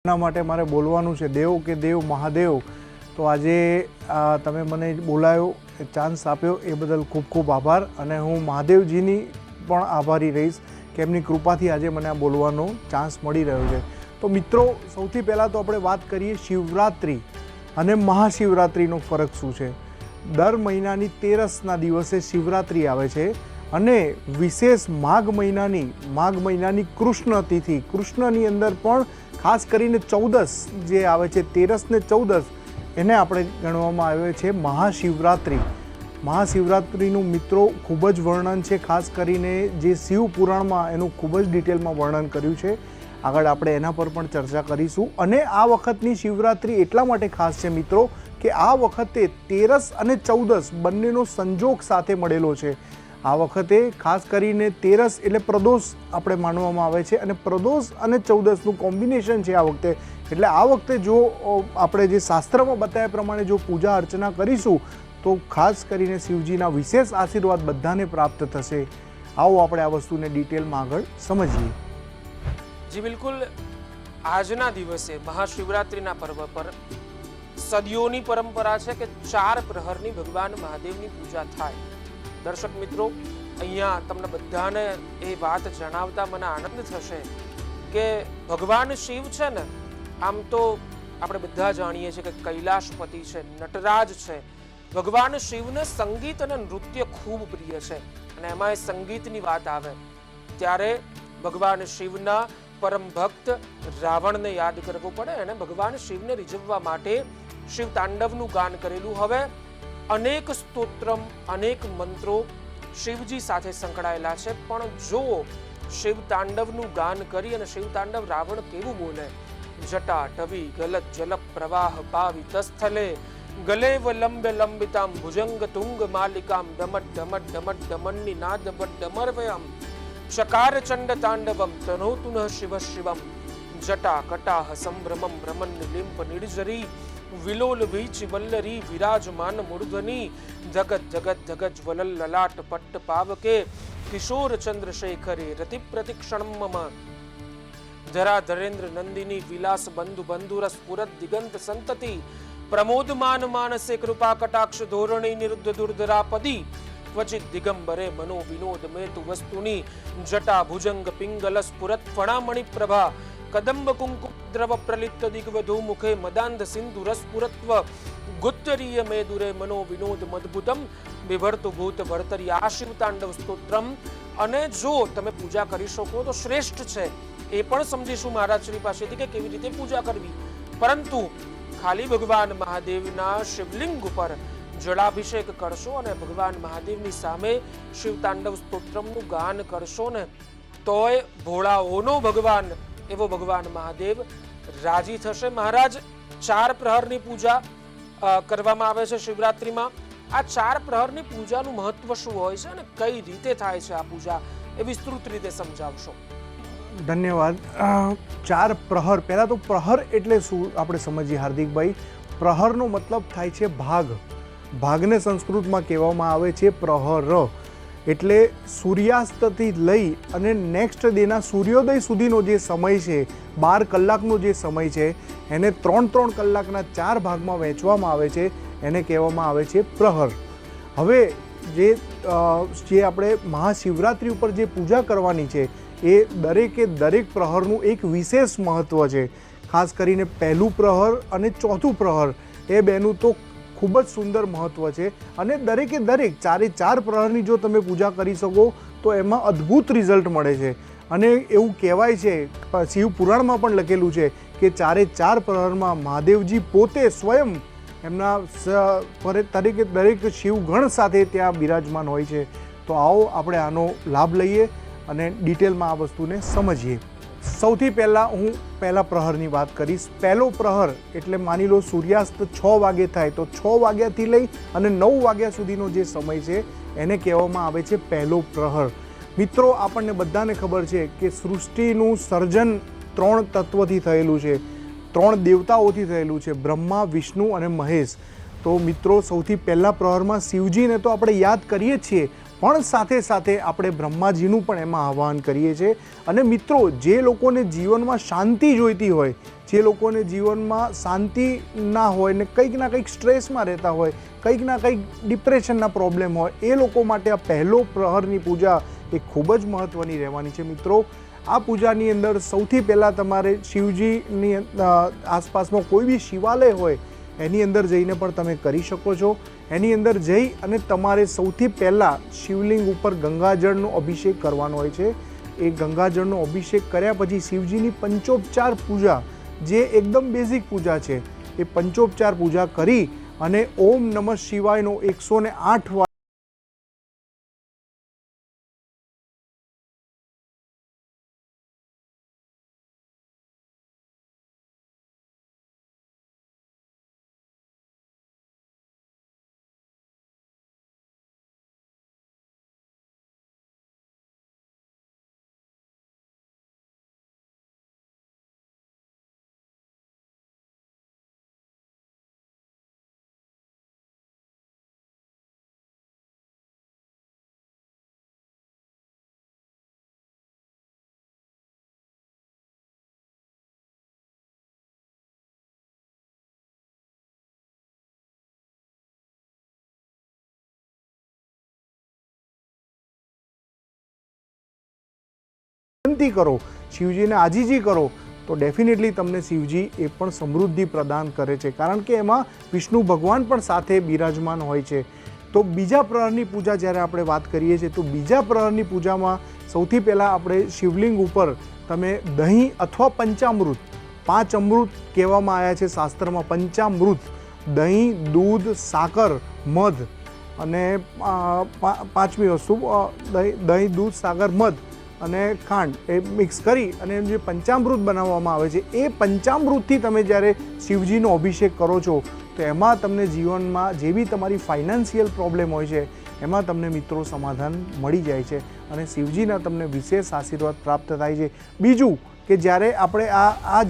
એના માટે મારે બોલવાનું છે દેવ કે દેવ મહાદેવ. તો આજે તમે મને બોલાયો, ચાન્સ આપ્યો એ બદલ ખૂબ ખૂબ આભાર. અને હું મહાદેવજીની પણ આભારી રહીશ કે એમની કૃપાથી આજે મને આ બોલવાનો ચાન્સ મળી રહ્યો છે. તો મિત્રો, સૌથી પહેલાં તો આપણે વાત કરીએ શિવરાત્રિ અને મહાશિવરાત્રિનો ફરક શું છે. દર મહિનાની 13ના દિવસે શિવરાત્રિ આવે છે અને વિશેષ માઘ મહિનાની કૃષ્ણ તિથિ, કૃષ્ણની અંદર પણ ખાસ કરીને 14 જે આવે છે, 13 ને 14, એને આપણે ગણવામાં આવે છે મહાશિવરાત્રિ. મહાશિવરાત્રિનું મિત્રો ખૂબ જ વર્ણન છે, ખાસ કરીને જે શિવ પુરાણમાં એનું ખૂબ જ ડિટેલમાં વર્ણન કર્યું છે. આગળ આપણે એના પર પણ ચર્ચા કરીશું. અને આ વખતની શિવરાત્રિ એટલા માટે ખાસ છે મિત્રો કે આ વખતે 13 અને 14 બંનેનો સંજોગ સાથે મળેલો છે. આ વખતે ખાસ કરીને 13 એટલે પ્રદોષ આપણે માનવામાં આવે છે અને પ્રદોષ અને 14નું કોમ્બિનેશન છે આ વખતે. એટલે આ વખતે જો આપણે જે શાસ્ત્રમાં બતાવ્યા પ્રમાણે જો પૂજા અર્ચના કરીશું તો ખાસ કરીને શિવજીના વિશેષ આશીર્વાદ બધાને પ્રાપ્ત થશે. આવો આપણે આ વસ્તુને ડિટેલમાં આગળ સમજીએ. જી બિલકુલ. આજના દિવસે મહાશિવરાત્રિના પર્વ પર સદીઓની પરંપરા છે કે 4 પ્રહરની ભગવાન મહાદેવની પૂજા થાય. દર્શક મિત્રો, અહીંયા તમને બધાને એ વાત જણાવતા મને આનંદ થશે કે ભગવાન શિવ છે ને, આમ તો આપણે બધા જાણીએ છીએ કે કૈલાશપતિ છે, નટરાજ છે. ભગવાન શિવને સંગીત અને નૃત્ય ખૂબ પ્રિય છે અને એમાં સંગીતની વાત આવે ત્યારે ભગવાન શિવના પરમ ભક્ત રાવણને યાદ કરવો પડે અને ભગવાન શિવને રીઝવવા માટે શિવ તાંડવનું ગાન કરેલું. હવે અનેક સ્તોત્રમ, અનેક મંત્રો શિવજી સાથે સંકળાયેલા છે, પણ જો શિવ તાંડવનું ગાન કરી અને શિવ તાંડવ રાવણ કેવું બોલે: જટા ટવી ગલત જલ પ્રવાહ પાવિત સ્થલે ગલેવ લંબ લંબિતામ ભુજંગ તુંગ માલિકામ ડમટ ડમટ ડમટ ડમન્ની નાદ ડમરવયમ ચકાર ચંડ તાંડવમ તનોતુન શિવ શિવમ જટા કટાહ સંભ્રમમ ભ્રમન લિંપ નિર્જરી વિલોલ વીચ વલ્લરી વિરાજમાન મૂર્ધની જગત જગત જગત જ્વલલ લલાટ પટ્ટ પાવકે કિશોર ચંદ્રશેખરે રતિ પ્રતિક્ષણમ મમ ધરા ધરેન્દ્ર નંદિની વિલાસ બંધુ બંધુરસ પુરત દિગંત સંતતિ પ્રમોદમાન માનસે કૃપા કટાક્ષ ધોરણી નિરુદ્ધ દુર્ધરાપદી ક્વચિત દિગંબરે મનો વિનોદ મેતુ વસ્તુની જટા ભુજંગ પિંગલ સ્ફુરત ફણામણિ પ્રભા કદંબ કુંકુ દ્રવ પ્રલિપ્ત દિગ્વધુ મુખે મદાંધ સિંધુ રસપુરત્વ ગુત્તરીય મેદુરે મનો વિનોદ મદભુતમ વિભર્તુ ભૂત ભર્તરી આ શિવ તાંડવ સ્તોત્રમ. અને જો તમે પૂજા કરી શકો તો શ્રેષ્ઠ છે. એ પણ સમજીશું મહારાજશ્રી પાસેથી કે કેવી રીતે પૂજા કરવી. પરંતુ ખાલી ભગવાન મહાદેવના શિવલિંગ ઉપર જળાભિષેક કરશો અને ભગવાન મહાદેવની સામે શિવ તાંડવ સ્તોત્રમનું ગાન કરશો ને, તોય ભોળાઓનો ભગવાન એવો ભગવાન મહાદેવ રાજી થશે. મહારાજ, 4 પ્રહરની પૂજા કરવામાં આવે છે શિવરાત્રિમાં. આ 4 પ્રહરની પૂજાનું મહત્વ શું હોય છે અને કઈ રીતે થાય છે આ પૂજા, એ વિસ્તૃત રીતે સમજાવશો. ધન્યવાદ. 4 પ્રહર, પહેલાં તો પ્રહર એટલે શું આપણે સમજીએ હાર્દિકભાઈ. પ્રહરનો મતલબ થાય છે ભાગ. ભાગને સંસ્કૃતમાં કહેવામાં આવે છે પ્રહર. એટલે સૂર્યાસ્તથી લઈ અને નેક્સ્ટ ડેના સૂર્યોદય સુધીનો જે સમય છે, 12 કલાકનો જે સમય છે, એને 3-3 કલાકના 4 ભાગમાં વહેંચવામાં આવે છે. એને કહેવામાં આવે છે પ્રહર. હવે જે આપણે મહાશિવરાત્રિ ઉપર જે પૂજા કરવાની છે એ દરેક પ્રહરનું એક વિશેષ મહત્ત્વ છે. ખાસ કરીને પહેલું પ્રહર અને ચોથું પ્રહર, એ બેનું તો ખૂબ જ સુંદર મહત્ત્વ છે. અને દરેકે દરેક 4 પ્રહરની જો તમે પૂજા કરી શકો તો એમાં અદ્ભુત રિઝલ્ટ મળે છે. અને એવું કહેવાય છે, શિવ પુરાણમાં પણ લખેલું છે કે 4 પ્રહરમાં મહાદેવજી પોતે સ્વયં એમના દરેક શિવગણ સાથે ત્યાં બિરાજમાન હોય છે. તો આવો આપણે આનો લાભ લઈએ અને ડિટેલમાં આ વસ્તુને સમજીએ. સૌથી પહેલાં હું પહેલા પ્રહરની વાત કરીશ. પહેલો પ્રહર એટલે માની લો સૂર્યાસ્ત 6 વાગે થાય તો 6 વાગ્યાથી લઈ અને 9 વાગ્યા સુધીનો જે સમય છે એને કહેવામાં આવે છે પહેલો પ્રહર. મિત્રો, આપણને બધાને ખબર છે કે સૃષ્ટિનું સર્જન 3 તત્વથી થયેલું છે, 3 દેવતાઓથી થયેલું છે: બ્રહ્મા, વિષ્ણુ અને મહેશ. તો મિત્રો, સૌથી પહેલા પ્રહરમાં શિવજીને તો આપણે યાદ કરીએ જ છીએ, પણ સાથે સાથે આપણે બ્રહ્માજીનું પણ એમાં આહ્વાન કરીએ છીએ. અને મિત્રો, જે લોકોને જીવનમાં શાંતિ જોઈતી હોય, જે લોકોને જીવનમાં શાંતિ ના હોય ને કંઈક ના કંઈક સ્ટ્રેસમાં રહેતા હોય, કંઈક ના કંઈક ડિપ્રેશનના પ્રોબ્લેમ હોય, એ લોકો માટે આ પહેલો પ્રહરની પૂજા એ ખૂબ જ મહત્ત્વની રહેવાની છે. મિત્રો, આ પૂજાની અંદર સૌથી પહેલાં તમારે શિવજીની આસપાસમાં કોઈ બી શિવાલય હોય એની અંદર જઈને પણ તમે કરી શકો છો. એની અંદર જઈ અને તમારે સૌથી પહેલાં શિવલિંગ ઉપર ગંગાજળનો અભિષેક કરવાનો હોય છે. એ ગંગાજળનો અભિષેક કર્યા પછી શિવજીની પંચોપચાર પૂજા, જે એકદમ બેઝિક પૂજા છે, એ પંચોપચાર પૂજા કરી અને ઓમ નમઃ શિવાયનો 108 વાર વિનંતી કરો, શિવજીને આજીજી કરો, તો ડેફિનેટલી તમને શિવજી એ પણ સમૃદ્ધિ પ્રદાન કરે છે. કારણ કે એમાં વિષ્ણુ ભગવાન પણ સાથે બિરાજમાન હોય છે. તો બીજા પ્રહરની પૂજા જ્યારે આપણે વાત કરીએ છીએ, તો બીજા પ્રહરની પૂજામાં સૌથી પહેલાં આપણે શિવલિંગ ઉપર તમે દહીં અથવા પંચામૃત, 5 અમૃત કહેવામાં આવ્યા છે શાસ્ત્રમાં, પંચામૃત, દહીં, દૂધ, સાકર, મધ અને પાંચમી વસ્તુ દહીં, દૂધ, સાકર, મધ અને ખાંડ એ મિક્સ કરી અને જે પંચામૃત બનાવવામાં આવે છે, એ પંચામૃતથી તમે જ્યારે શિવજીનો અભિષેક કરો છો, તો એમાં તમને જીવનમાં જે બી તમારી ફાઇનાન્શિયલ પ્રોબ્લેમ હોય છે, એમાં તમને મિત્રો સમાધાન મળી જાય છે અને શિવજીના તમને વિશેષ આશીર્વાદ પ્રાપ્ત થાય છે. બીજું કે જ્યારે આપણે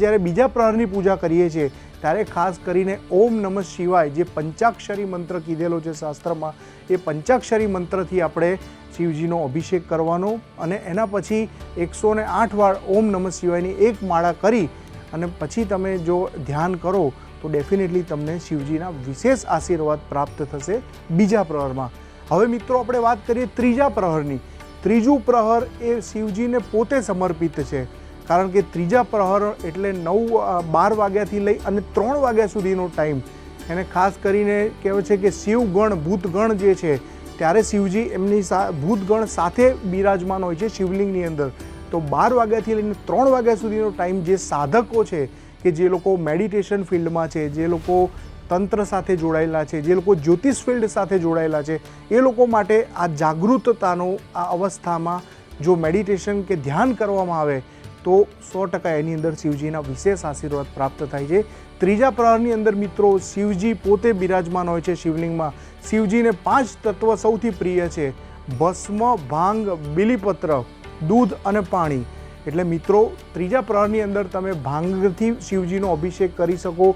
જ્યારે બીજા પ્રહરની પૂજા કરીએ છીએ, ત્યારે ખાસ કરીને ઓમ નમઃ શિવાય, જે પંચાક્ષરી મંત્ર કીધેલો છે શાસ્ત્રમાં, એ પંચાક્ષરી મંત્રથી આપણે શિવજીનો અભિષેક કરવાનો અને એના પછી 108 વાર ઓમ નમઃ શિવાયની એક માળા કરી અને પછી તમે જો ધ્યાન કરો તો ડેફિનેટલી તમને શિવજીના વિશેષ આશીર્વાદ પ્રાપ્ત થશે બીજા પ્રહરમાં. હવે મિત્રો, આપણે વાત કરીએ ત્રીજા પ્રહરની. ત્રીજું પ્રહર એ શિવજીને પોતે સમર્પિત છે. કારણ કે ત્રીજા પ્રહર એટલે 12 વાગ્યાથી લઈ અને 3 વાગ્યા સુધીનો ટાઈમ, એને ખાસ કરીને કહેવાય છે કે શિવગણ, ભૂતગણ જે છે, ત્યારે શિવજી એમની ભૂતગણ સાથે બિરાજમાન હોય છે શિવલિંગની અંદર. તો 12 વાગ્યાથી લઈને 3 વાગ્યા સુધીનો ટાઈમ જે સાધકો છે, કે જે લોકો મેડિટેશન ફિલ્ડમાં છે, જે લોકો તંત્ર સાથે જોડાયેલા છે, જે લોકો જ્યોતિષ ફિલ્ડ સાથે જોડાયેલા છે, એ લોકો માટે આ જાગૃતતાનો આ અવસ્થામાં જો મેડિટેશન કે ધ્યાન કરવામાં આવે તો 100% એની અંદર શિવજીના વિશેષ આશીર્વાદ પ્રાપ્ત થાય છે. ત્રીજા પ્રહરની અંદર મિત્રો, શિવજી પોતે બિરાજમાન હોય છે શિવલિંગમાં. શિવજીને 5 તત્વ સૌથી પ્રિય છે: ભસ્મ, ભાંગ, બીલીપત્ર, દૂધ અને પાણી. એટલે મિત્રો, ત્રીજા પ્રહરની અંદર તમે ભાંગથી શિવજીનો અભિષેક કરી શકો,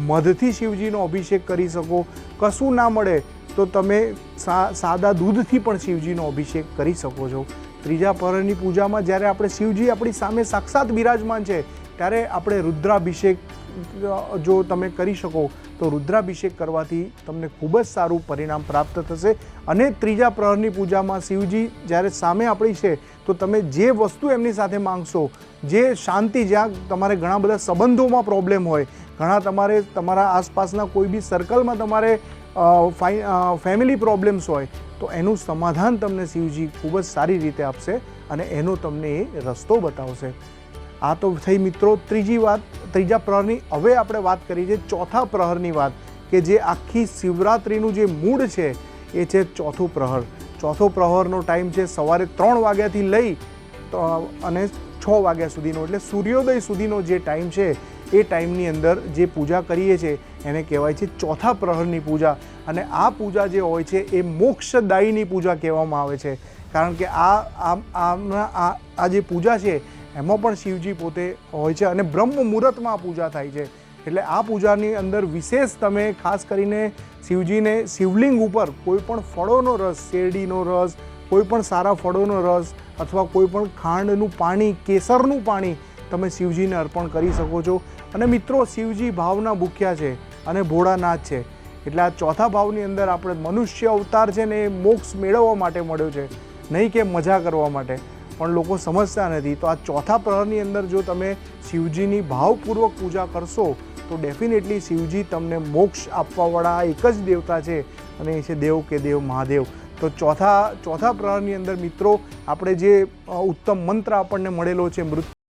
મધથી શિવજીનો અભિષેક કરી શકો, કશું ના મળે તો તમે સાદા દૂધથી પણ શિવજીનો અભિષેક કરી શકો છો. ત્રીજા પ્રહરની પૂજામાં જ્યારે આપણે શિવજી આપણી સામે સાક્ષાત બિરાજમાન છે, ત્યારે આપણે રુદ્રાભિષેક જો તમે કરી શકો તો રુદ્રાભિષેક કરવાથી તમને ખૂબ જ સારું પરિણામ પ્રાપ્ત થશે. અને ત્રીજા પ્રહરની પૂજામાં શિવજી જ્યારે સામે આપણી છે, તો તમે જે વસ્તુ એમની સાથે માંગશો, જે શાંતિ, જ્યાં તમારે ઘણા બધા સંબંધોમાં પ્રોબ્લેમ હોય, ઘણા તમારા આસપાસના કોઈ બી સર્કલમાં તમારે ફેમિલી પ્રોબ્લેમ્સ હોય, તો એનું સમાધાન તમને શિવજી ખૂબ જ સારી રીતે આપશે અને એનો તમને એ રસ્તો બતાવશે. આ તો થઈ મિત્રો ત્રીજી વાત, ત્રીજા પ્રહરની. હવે આપણે વાત કરી છે ચોથા પ્રહરની વાત, કે જે આખી શિવરાત્રિનું જે મૂળ છે એ છે ચોથું પ્રહર. ચોથો પ્રહરનો ટાઈમ છે સવારે 3 વાગ્યાથી લઈ અને 6 વાગ્યા સુધીનો, એટલે સૂર્યોદય સુધીનો જે ટાઈમ છે, એ ટાઈમની અંદર જે પૂજા કરીએ છીએ એને કહેવાય છે ચોથા પ્રહરની પૂજા. અને આ પૂજા જે હોય છે એ મોક્ષદાયીની પૂજા કહેવામાં આવે છે. કારણ કે આ જે પૂજા છે એમાં પણ શિવજી પોતે હોય છે અને બ્રહ્મ મુહૂર્તમાં આ પૂજા થાય છે. એટલે આ પૂજાની અંદર વિશેષ તમે ખાસ કરીને શિવજીને શિવલિંગ ઉપર કોઈ પણ ફળોનો રસ, શેરડીનો રસ, કોઈ પણ સારા ફળોનો રસ અથવા કોઈ પણ ખાંડનું પાણી, કેસરનું પાણી તમે શિવજીને અર્પણ કરી શકો છો. અને મિત્રો, શિવજી ભાવના ભૂખ્યા છે અને ભોળાનાથ છે, એટલે આ ચોથા ભાવની અંદર આપણે મનુષ્ય અવતાર છે ને એ મોક્ષ મેળવવા માટે મળ્યો છે, નહીં કે મજા કરવા માટે. પણ લોકો સમજતા નથી. તો આ ચોથા પ્રહરની અંદર જો તમે શિવજીની ભાવપૂર્વક પૂજા કરશો તો ડેફિનેટલી શિવજી તમને મોક્ષ આપવાવાળા એક જ દેવતા છે અને એ છે દેવ કે દેવ મહાદેવ. તો ચોથા પ્રહરની અંદર મિત્રો આપણે જે ઉત્તમ મંત્ર આપણને મળેલો છે મૃત્યુ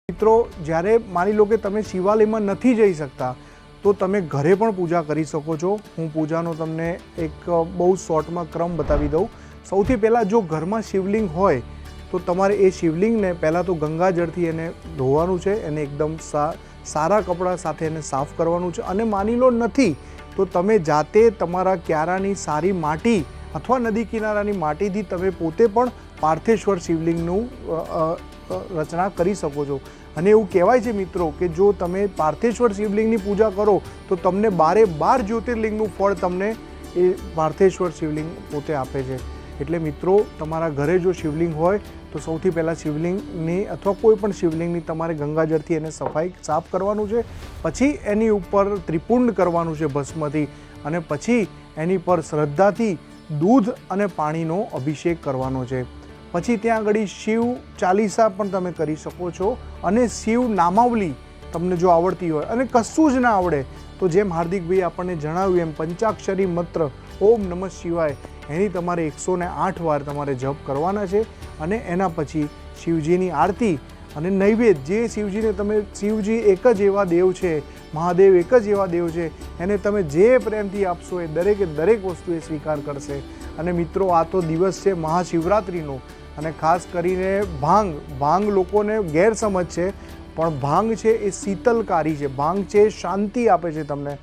મિત્રો, જ્યારે માની લો કે તમે શિવાલયમાં નથી જઈ શકતા તો તમે ઘરે પણ પૂજા કરી શકો છો. હું પૂજાનો તમને એક બહુ શોર્ટમાં ક્રમ બતાવી દઉં. સૌથી પહેલાં જો ઘરમાં શિવલિંગ હોય તો તમારે એ શિવલિંગને પહેલાં તો ગંગાજળથી એને ધોવાનું છે, એને એકદમ સારા કપડાં સાથે એને સાફ કરવાનું છે. અને માની લો નથી તો તમે જાતે તમારા ક્યારાની સારી માટી અથવા નદી કિનારાની માટીથી તમે પોતે પણ પાર્થેશ્વર શિવલિંગનું રચના કરી શકો છો. અને એવું કહેવાય છે મિત્રો કે જો તમે પાર્થેશ્વર શિવલિંગની પૂજા કરો તો તમને 12 જ્યોતિર્લિંગનું ફળ તમને એ પાર્થેશ્વર શિવલિંગ પોતે આપે છે. એટલે મિત્રો તમારા ઘરે જો શિવલિંગ હોય તો સૌથી પહેલાં શિવલિંગની અથવા કોઈ પણ શિવલિંગની તમારે ગંગાજળથી એને સાફ કરવાનું છે. પછી એની ઉપર ત્રિપુંડ કરવાનું છે ભસ્મથી, અને પછી એની પર શ્રદ્ધાથી દૂધ અને પાણીનો અભિષેક કરવાનો છે. પછી ત્યાં આગળ શિવ ચાલીસા પણ તમે કરી શકો છો, અને શિવ નામાવલી તમને જો આવડતી હોય, અને કશું જ ના આવડે તો જેમ હાર્દિકભાઈ આપણને જણાવ્યું એમ પંચાક્ષરી મંત્ર ઓમ નમઃ શિવાય એની તમારે 108 વાર તમારે જપ કરવાના છે. અને એના પછી શિવજીની આરતી અને નૈવેદ્ય, જે શિવજીને તમે, શિવજી એક જ એવા દેવ છે, મહાદેવ એક જ એવા દેવ છે, એને તમે જે પ્રેમથી આપશો એ દરેકે દરેક વસ્તુ એ સ્વીકાર કરશે. અને મિત્રો આ તો દિવસ છે મહાશિવરાત્રિનો, અને ખાસ કરીને ભાંગ લોકોને ગેરસમજ છે, પણ ભાંગ છે એ શીતલકારી છે, ભાંગ છે શાંતિ આપે છે તમને.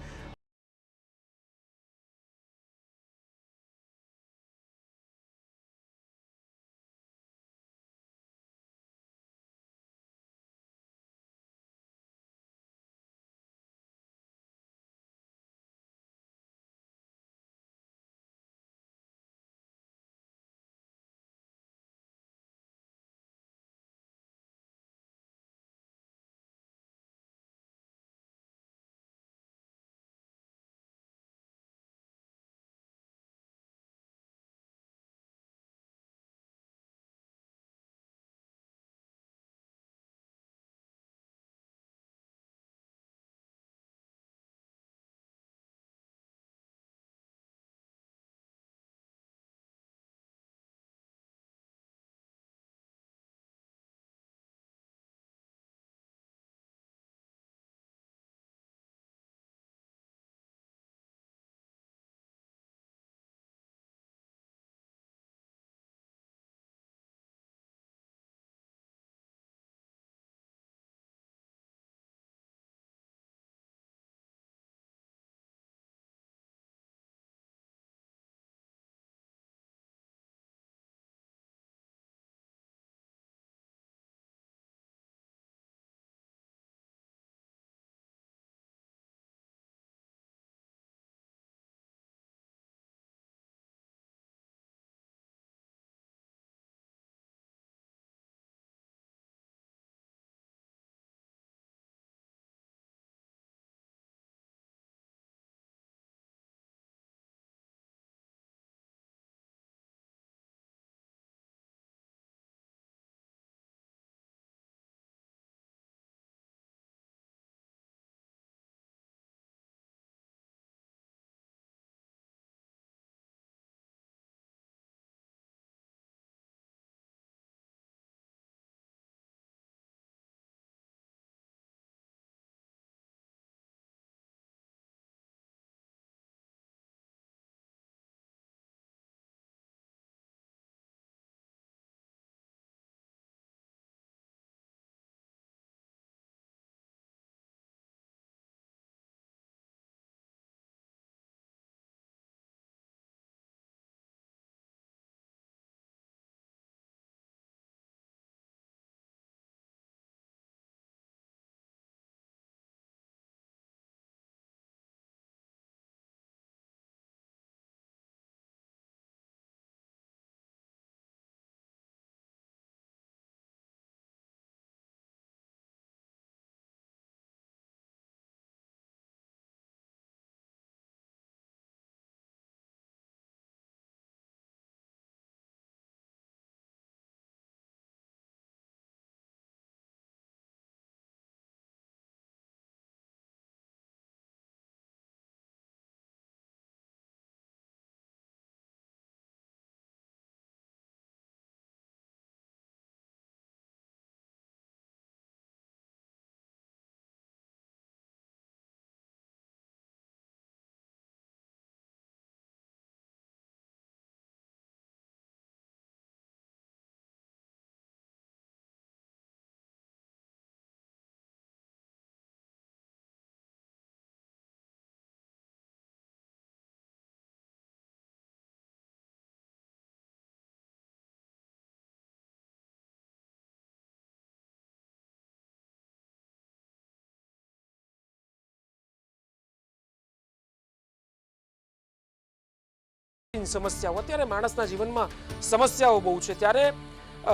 ઓનગોઈંગ સમસ્યાઓ, અત્યારે માણસના જીવનમાં સમસ્યાઓ બહુ છે, ત્યારે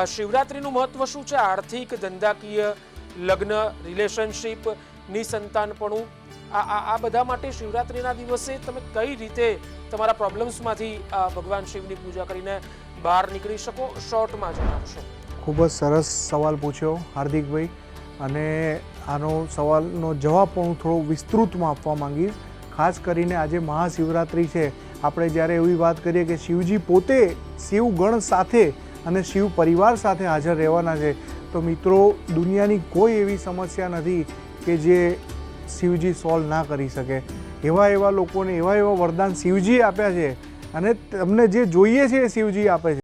શિવરાત્રિનું મહત્વ શું છે? આર્થિક, ધંધાકીય, લગ્ન, રિલેશનશિપ, નિસંતાનપણું, આ બધા માટે શિવરાત્રિના દિવસે તમે કઈ રીતે તમારા પ્રોબ્લેમ્સમાંથી ભગવાન શિવની પૂજા કરીને બહાર નીકળી શકો? શોર્ટમાં જણાવશો. ખૂબ જ સરસ સવાલ પૂછ્યો હાર્દિકભાઈ, અને આનો સવાલનો જવાબ પણ હું થોડો વિસ્તૃતમાં આપવા માંગીશ. ખાસ કરીને આજે મહાશિવરાત્રિ છે, આપણે જ્યારે એવી વાત કરીએ કે શિવજી પોતે શિવગણ સાથે અને શિવ પરિવાર સાથે હાજર રહેવાના છે, તો મિત્રો દુનિયાની કોઈ એવી સમસ્યા નથી કે જે શિવજી સોલ્વ ના કરી શકે. એવા લોકોને એવા વરદાન શિવજી આપ્યા છે, અને તમને જે જોઈએ છે એ શિવજી આપે છે.